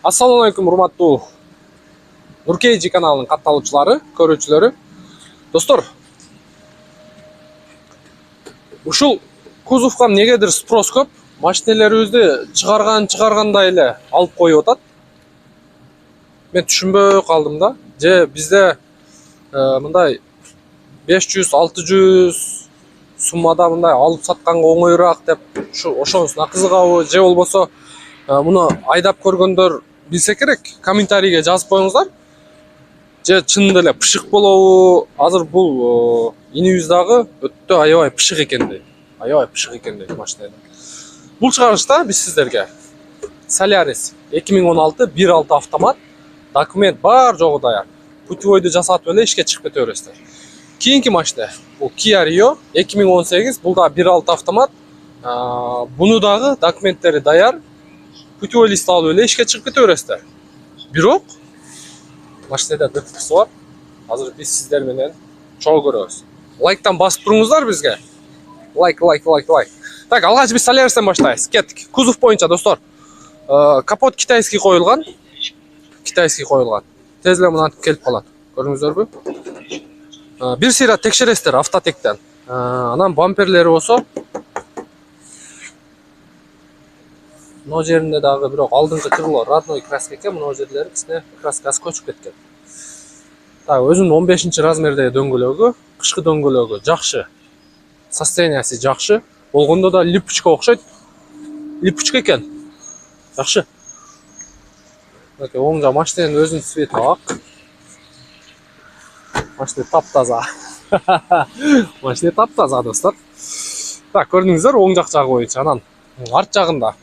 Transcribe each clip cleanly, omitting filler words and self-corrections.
Ассалаумалейкум, урматтуу Нуркейджи каналынын катталуучулары, көрүүчүлөрү. Достор, ушул кузовго негедир спрос көп. Машинелерибизди чыгаргандай эле алып коюп атат. Мен түшүнбөй калдым да. Же бизде мындай 500-600 суммада мындай алып сатканга оңоюраак деп ошонусуна кызыгабы, же болбосо муну айдап көргөндөр билсе керек, комментарийге жазып коюңуздар. Же чын эле пышык болобу? Азыр бул инибиз дагы өтө аябай пышык экен дейт машина. Бул чыгарышта биз сиздерге Solaris 2016 1.6 автомат, документ бар жогу даяр. Путевойду жасатып эле ишке чыгып кете бересиздер. Кийинки машина бул Kia Rio 2018, бул да 1.6 автомат. Буну дагы документтери даяр. Путевой лист алып эле ишке чыгып кете бересиздер. Бирок машинада ДТП'си бар. Азыр биз сиздер менен чогуу көрөбүз. Лайктан басып туруңуздар бизге. Лайк. Так, алгач биз Solaris'тен баштайбыз. Кеттик. Кузов боюнча достор. Капот китайский коюлган. Тез эле мынантип келип калат. Көрдүңүздөрбү? Бир сыйра текшересиздер автотектен. Анан бамперлери болсо мына жеринде дагы бирок алдыңкы крыло родной краска экен, мына жерлери кичине краскасы көчүп кеткен. Так, өзүнүн 15-размердеги дөңгөлөгү, кышкы дөңгөлөгү жакшы. Состояниясы жакшы. Болгондо да липучка окшойт. Липучка экен. Жакшы. Так, оң жак машинанын өзүнүн цвети ак. Машина таптаза. Машина таптаза, достор. Так, көрдүңүздөр оң жак жагы боюнча. Анан арт жагында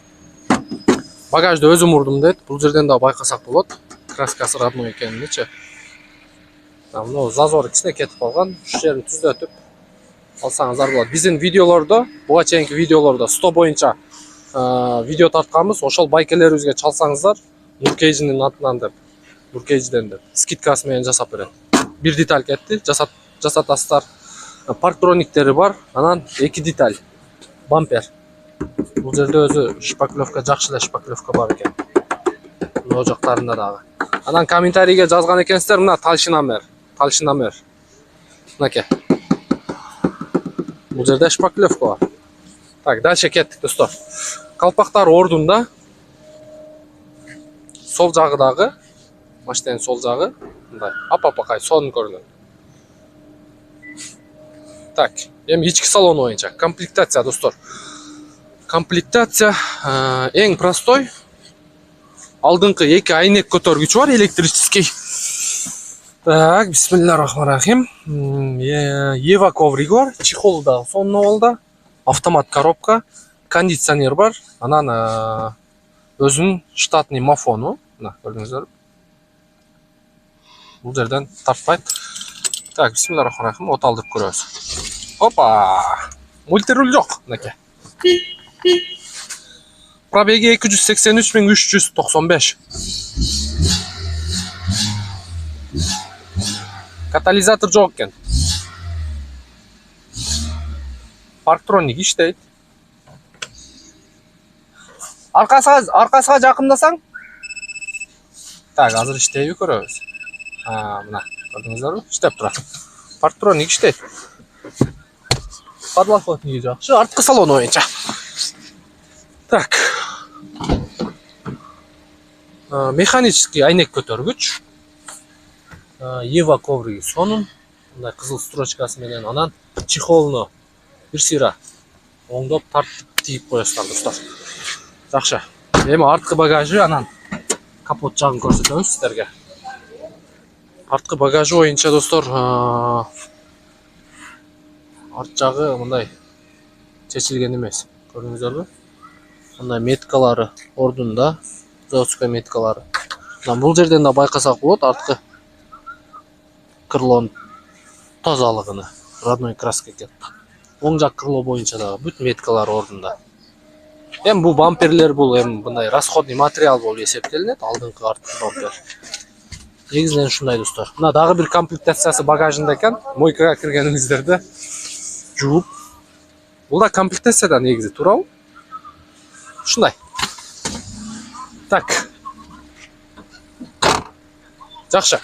багажды өзүм урдум дейт. Бул жерден да байкасак болот. Краскасы родной экениничи. Мына зазору кичине кетип калган. Ушу жерин түзөтүп алсаңыздар болот. Биздин видеолордо, буга чейинки видеолордо 100 боюнча видео тартканбыз. Ошол байкелерибизге чалсаңыздар, Нуркейджинин атынан деп, Нуркейджден деп скидкасы менен жасап берет. Бир деталь кетти, жасатасыздар. Парктрониктери бар, анан 2 деталь. Бампер. Бул жерде өзү шпаклевка, жакшы эле шпаклевка бар экен. Мына жактарында дагы. Анан комментарийге жазган экенсиздер, мына толщиномер. Мынакей. Бул жерде шпаклевка бар. Так, дальше кеттик, достор. Калпактар ордунда. Сол жагы дагы, машинанын сол жагы мындай апапакай сонун көрүнөт. Так, эми ички салон боюнча комплектация, достор. Комплектация эң простой. Алдыңкы 2 айнек көтөргүчү бар, электрический. Так, бисмиллахиррахманиррахим. Ева ковриги бар, чехол да сонун болду. Автомат коробка, кондиционер бар. Анан өзүнүн штатный мафону, мына көрдүңүздөр. Бул жерден тартпайт. Так, бисмиллахиррахманиррахим, от алдырып көрөбүз. Опа! Мультируль жок, мынакей. Пробеги 283.395. Катализатор жок экен. Парктроник иштейт. Аркасына жакындасаң. Так, азыр иштейби көрөбүз. Мына, көрдүңүздөрбү? Иштеп турат. Парктроник иштейт. Подлокотниги жакшы, арткы салон боюнча. Так. Механический айнек көтөргүч. Ева ковриги сонун. Мындай кызыл строчкасы менен, анан чехолуну бир сыйра оңдоп тартып тийип коесуздар, достор. Жакшы. Эми арткы багажы, анан капот жагын көрсөтөмүз сиздерге. Арткы багажы боюнча, достор, арт жагы мындай чечилген эмес. Көрдүңүздөрбү? Мындай меткалары ордунда, заводской меткалары. Анан бул жерден да байкасак болот, арткы крылонун тазалыгыны. Родной краска экен. Оң жак крыло боюнча дагы бүт меткалары ордунда. Эми бул бамперлер бул эми мындай расходный материал болуп эсептелинет, алдыңкы арткы бампер. Негизинен ушундай, достор. Мына дагы бир комплектациясы багажында экен. Мойкага киргениңиздерде жууп. Бул да комплектацияда негизи туурабы? Ушундай. Так. Жакшы.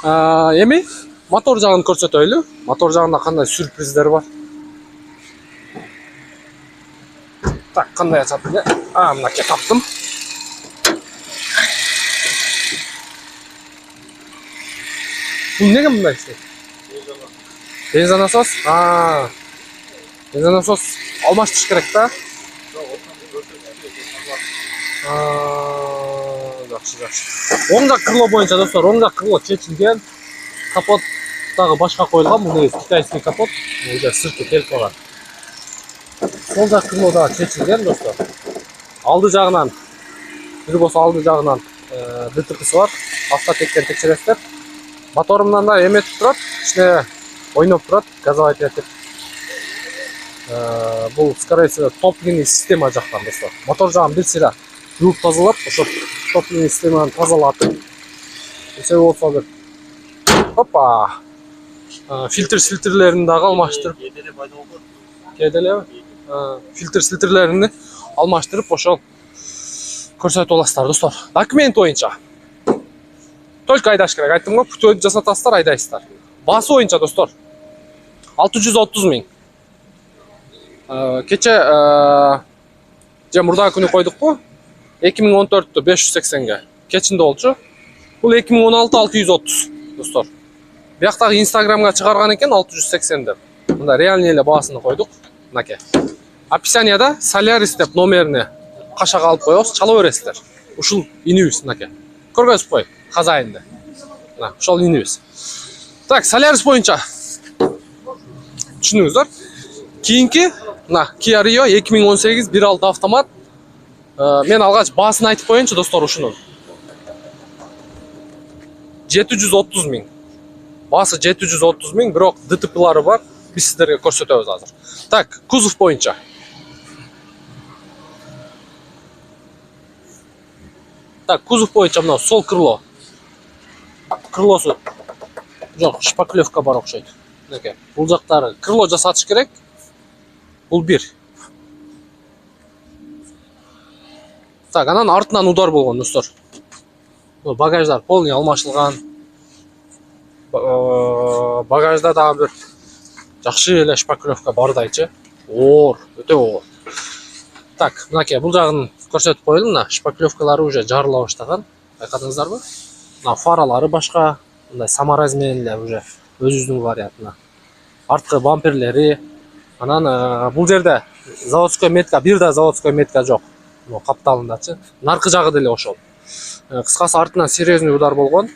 Эми мотор жагын көрсөтөйлү. Мотор жагында кандай сюрприздер бар? Так, кандай ачат эле? Мынакей таптым. Бул неге мындай иштейт? Бензонасос? Бензонасос алмаштырыш керек да? Жакшы. Оң жак крыло боюнча достор, оң жак крыло чечилген. Капот дагы башка коюлган. Бул негизи китайский капот. Уже сырты келип калган. Сол жак крыло дагы чечилген достор. Алды жагынан, бир болсо алды жагынан ДТП'си бар. Автотектен текшересиздер. Моторумдан да эметип турат, ичине ойноп турат, газовать этип. Бул скорее всего топливный система жактан достор. Мотор жагын бир сыйра жууп тазалап, ошо топливный системаны тазалатып, себеби болсо бир опа, фильтрлерин дагы алмаштырып, кээде фильтрлерин алмаштырып, ошол көрсөтүп аласыздар достор. Документ боюнча только айдаш керек. Айттым го, путевойду жасатасыздар, айдайсыздар. Басы боюнча достор 630 миң. Кече же мурдагы күнү койдукпу? 2014'tü 580'ge. Keçinde болчу. Бул 2016 630 достор. Бияктагы Instagramга чыгарган экен 680 деп. Мында реальный эле баасын койдук. Мынакей. Описанияда Solaris деп номерини кашага алып коебуз, чала бересиздер. Ушул инибиз мынакей. Көргөзүп кой, казайынды. Мына ушул инибиз. Так, Solaris боюнча түшүнүңүздөр. Кийинки мына Kia Rio 2018 1.6 автомат. Мен алгач баасын айтып коеюнчу достор ушунун. 730 миң. Басы 730 миң, бирок ДТП'лары бар. Биз сиздерге көрсөтөбүз азыр. Так, кузов боюнча. Так, кузов боюнча мына сол крыло. Крылосу жок, шпаклевка бар окшойт. Мынакей. Бул жактары крыло жасатыш керек. Бул бир. Так, анан артынан удар болгон достор. Багаждар полный алмашылган. Багажда дагы бир жакшы эле шпаклевка бардайчы. Оор, өтө оор. Так, мынакей бул жагын көрсөтүп коелу. Мына шпаклевкалары уже жарыла баштаган. Байкадыңыздарбы? Мына фаралары башка, мындай саморазмен эле уже өзүбүздүн вариантына. Арткы бамперлери. Анан бул жерде заводской метка, бир да заводской метка жок. Бул капталындачы. Наркы жагы деле ошол. Кыскасы артынан серьезный удар болгон.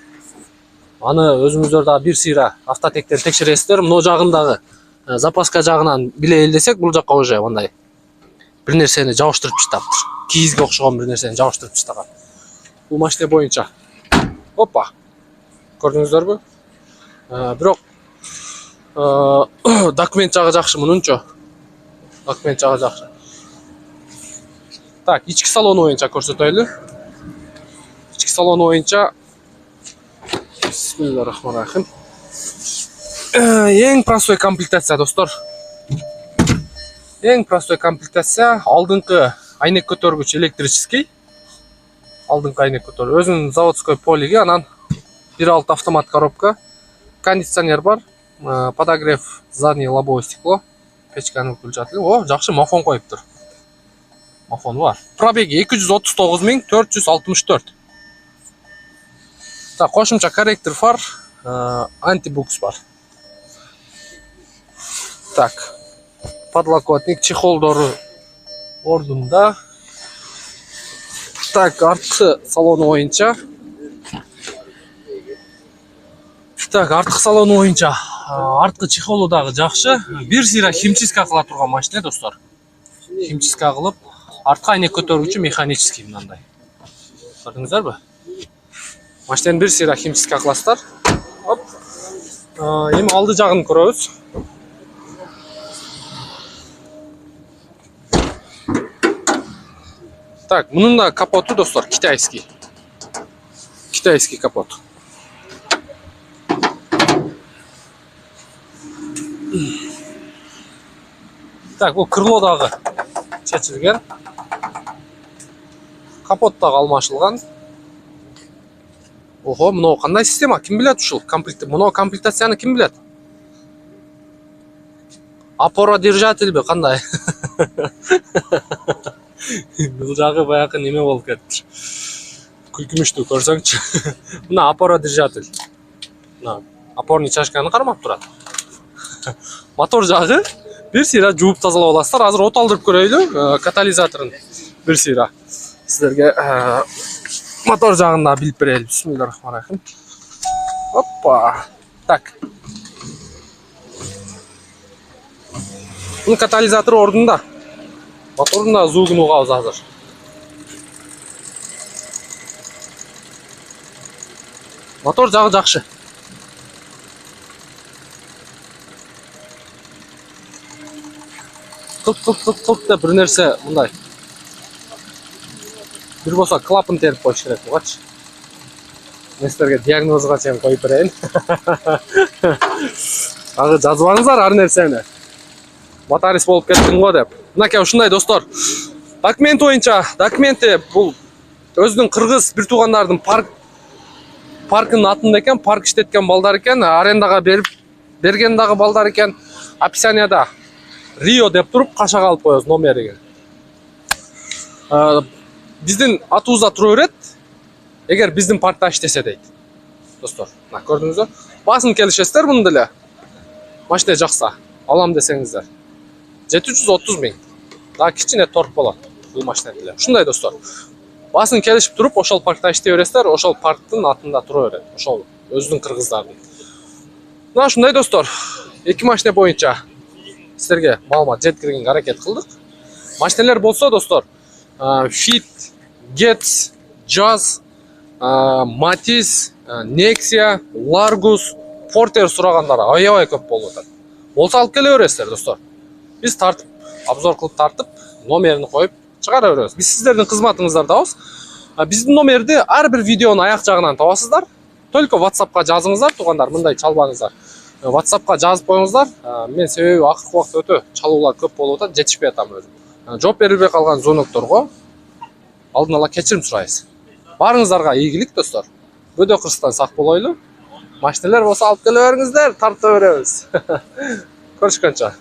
Аны өзүңүздөр дагы бир сыйра автотектен текшересиздер. Мына жагындагы запаска жагынан биле элдесек, бул жакка уже мындай бир нерсени жабыштырып таштаптыр. Кийизге окшогон бир нерсени жабыштырып таштаган. Бул машина боюнча. Опа. Көрдүңүздөрбү? Бирок документ жагы жакшы мунунчу. Документ жагы жакшы. Так, ички салону боюнча көрсөтөйлү. Ички салону боюнча Бисмиллахиррахманиррахим. Эң простой комплектация достор. Эң простой комплектация. Алдыңкы айнек көтөргүч электрический. Алдыңкы айнек көтөр. Өзүнүн заводской полиги, анан 1.6 автомат коробка. Кондиционер бар. Подогрев заднее лобовое стекло. Печканы включатель. О, жакшы мафон коюптур. Мафон бар. Пробеги 239.464. Так, кошумча корректор фар, антибукс бар. Так, подлокотник, чехолдору ордунда. Так, арткы салону боюнча. Так, арткы салону боюнча. Арткы чехолу дагы жакшы. Бир сыйра химчистка кыла турган машина достор. Химчистка кылып, арткы айнек көтөргүчү механический мындай. Көрдүңүздөрбү? Машинанын бир сыйра химчистка кыласыздар. Оп. Эми алды жагын көрөбүз. Так, мунун да капоту достор китайский. Китайский капот. Так, бул крыло дагы чечилген. Капот дагы алмашылган. Ого, мынау кандай система? Ким билет ушул комплект? Мынау комплектацияны ким билет? Опора-держательби кандай? Бул жагы баягы неме болуп кетиптир. Күлкүмүштү көрсөңчү. Мына опора-держатель. Мына опорный чашканы кармап турат. Мотор жагы бир сыйра жууп тазалап аласыздар. Азыр от алдырып көрөйлү, катализаторун бир сыйра. Сиздерге мотор жагында билип берели. Бисмиллахиррахманиррахим. Опа. Так. Bunun katalizatörü orada. Motorun da звугун угабыз азыр. Мотор жагы жакшы. Кылк деп бир нерсе мындай. Бир болсо клапан терип коюш керек бугачы. Мен силерге диагнозга чейин коюп берейин. Ага жазбаңыздар ар нерсени. Мотарист болуп кеттим го деп. Мынакей ушундай достор. Документ боюнча, документи бул өзүнүн кыргыз бир туугандардын паркынын атында экен, парк иштеткен балдар экен, арендага берген дагы балдар экен. Описанияда Рио деп туруп кашага алып коебуз номериге. Биздин атыбызда тура берет. Эгер биздин паркта иштесе дейт. Достор, мына көрдүңүзбү? Басын келишесиздер муну деле. Машина жакса, алам десеңиздер. 730 миң. Daha кичине торг болот бул машина деле. Ушундай достор. Басын келишип туруп, ошол паркта иштей бересиздер, ошол парктын атында тура берет. Ошол өзүнүн кыргыздардын. Мына ушундай достор. Эки машина боюнча силерге маалымат жеткиргенге аракет кылдык. Машиналар болсо достор, Fit, Getz, Jazz, Matiz, Nexia, Largus, Porter сурагандар аябай көп болуп атат. Болсо алып келе бересиздер достор. Биз тартып, обзор кылып тартып, номерин коюп чыгара беребиз. Биз сиздердин кызматыңыздардабыз. Биздин номерди ар бир видеонун аяк жагынан табасыздар. Только WhatsAppка жазыңыздар, туугандар, мындай чалбаңыздар. WhatsAppка жазып коюңуздар. Мен себеби акыркы убакта өтө чалуулар көп болуп атат, жетишпей атам өзүм. Жооп берилбей калган звонокторго алдын ала кечирим сурайбыз. Барыңыздарга ийгилик достор. Бөдө кырсыктан сак болойлу. Машиналар болсо алып келе бериңиздер, тарта беребиз. Көрүшкөнчө.